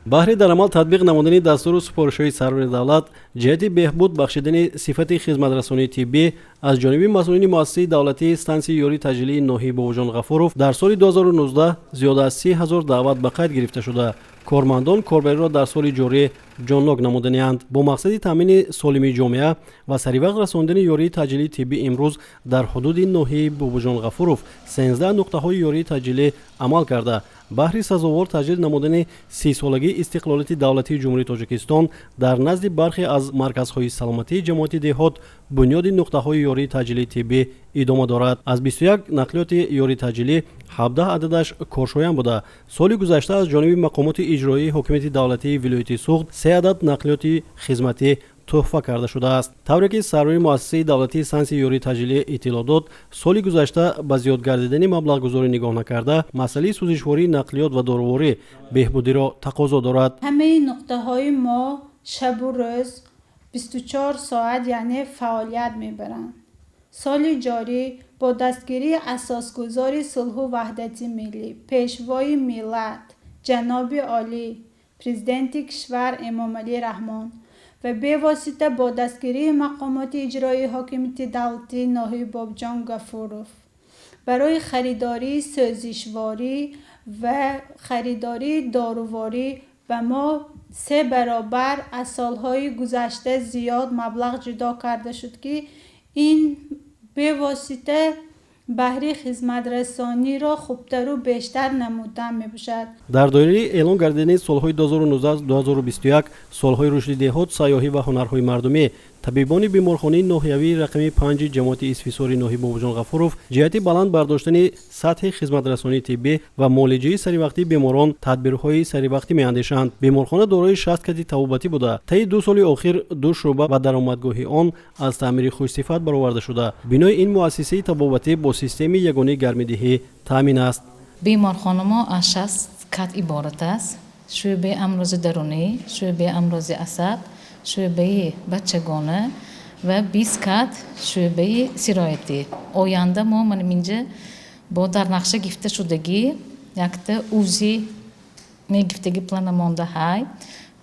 баҳри дар амал татбиқ намудани дастуру супоришҳои сарвари давлат ҷиҳати беҳбуд бахшидани сифати хизматрасонии тиббӣ аз ҷониби масъулини муассисаи давлатии стансияи ёрии таъҷилии ноҳияи бобоҷон ғафуров дар соли 2019 зиёда аз 30 000 даъват ба қайд гирифта шуда кормандон корбариро дар соли ҷорӣ ҷоннок намуданиянд. бо мақсади таъмини солимии ҷомеа ва саривақт расондани ёрии таъҷилии тиббӣ имрӯз дар ҳудуди ноҳияи бобоҷон ғафуров 13 нуқтаҳои ёрии таъҷилӣ амал карда баҳри сазовор таҷдид намудани 30-солагии истиқлолияти давлатии ҷумҳурии Тоҷикистон дар назди бархе аз марказҳои саломатии ҷамоати деҳот бунёди нуқтаҳои ёрии таъҷилии тиббӣ идома дорад. аз 21 нақлиёти ёрии таъҷилӣ 17 ададаш коршоян буда. соли гузашта аз ҷониби мақомоти иҷроии ҳокимияти давлатии вилояти Суғд 3 адад нақлиёти хизматӣ туҳфа карда шудааст. тавре ки сарвари муассисаи давлатии стансияи ёрии таъҷилӣ иттилоъ дод, соли гузашта ба зиёд гардидани маблағгузорӣ нигоҳ накарда масъалаи сӯзишвории нақлиёт ва дороворӣ беҳбудиро тақозо дорад. ҳамаи нуқтаҳои мо шабу рӯз 24 соат яъне фаъолият мебаранд. соли ҷорӣ бо дастгирии асосгузори сулҳу ваҳдати миллӣ, пешвои миллат ҷаноби олӣ президенти кишвар Эмомалӣ Раҳмон ва бевосита бо дастгирии мақомоти иҷроии ҳокимияти давлатии ноҳияи Бобоҷон Ғафуров барои харидории сӯзишворӣ ва харидории доруворӣ ба мо 3 баробар аз солҳои гузашта зиёд маблағ ҷудо карда шуд ки ин бевосита баҳри хизматрасониро хубтару бештар намудан мебошад. дар доираи эълон гардидани солҳои 2019-2021 солҳои рушди деҳот, сайёҳӣ ва ҳунарҳои мардумӣ табибони беморхонаи ноҳиявии рақами 5 ҷамоати исфисори ноҳияи Бобоҷон Ғафуров ҷиҳати баланд бардоштани сатҳи хизматрасонии тиббӣ ва муолиҷаи саривақтии беморон тадбирҳои саривақтӣ меандешанд. беморхона дорои 60 кати табобатӣ буда. таи 2 соли охир 2 шуъба ва даромадгоҳи он аз таъмири хушсифат бароварда шуда. бинои ин муассисаи табобатӣ бо системаи ягонаи гармидиҳӣ таъмин аст. беморхона мо аз 60 кат иборат аст. шӯъбаи амрози дарунӣ, шӯъбаи амрози асаб, шӯъбаи бачагона ва 20 кат шӯъбаи сироятӣ. оянда мо минҷа бо дар нақша гирифта шудагӣ якта узи мегирифтагӣ планамонда ҳай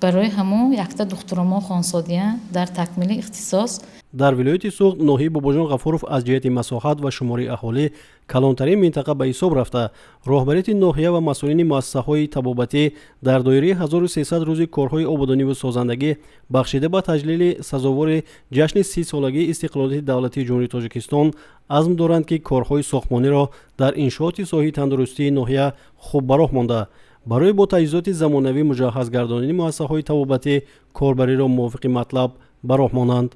барои ҳамон якта духтурамо хонсодия дар такмили ихтисос. дар вилояти Суғд ноҳияи Бобоҷон Ғафуров аз ҷиҳати масоҳат ва шумораи аҳолӣ калонтарин минтақа ба ҳисоб рафта, роҳбарияти ноҳия ва масъулини муассисаҳои табобатӣ дар доираи 1300 рӯзи корҳои ободониву созандагӣ бахшида ба таҷлили сазовори ҷашни 30-солагии истиқлолияти давлатии ҷумҳурии Тоҷикистон азм доранд ки корҳои сохтмониро дар иншооти соҳаи тандурустии ноҳия хуб ба роҳ монда барои бо таҷҳизоти замонавӣ муҷаҳҳаз гардонидани муассисаҳои табобатӣ корбариро мувофиқи матлаб ба роҳ монанд.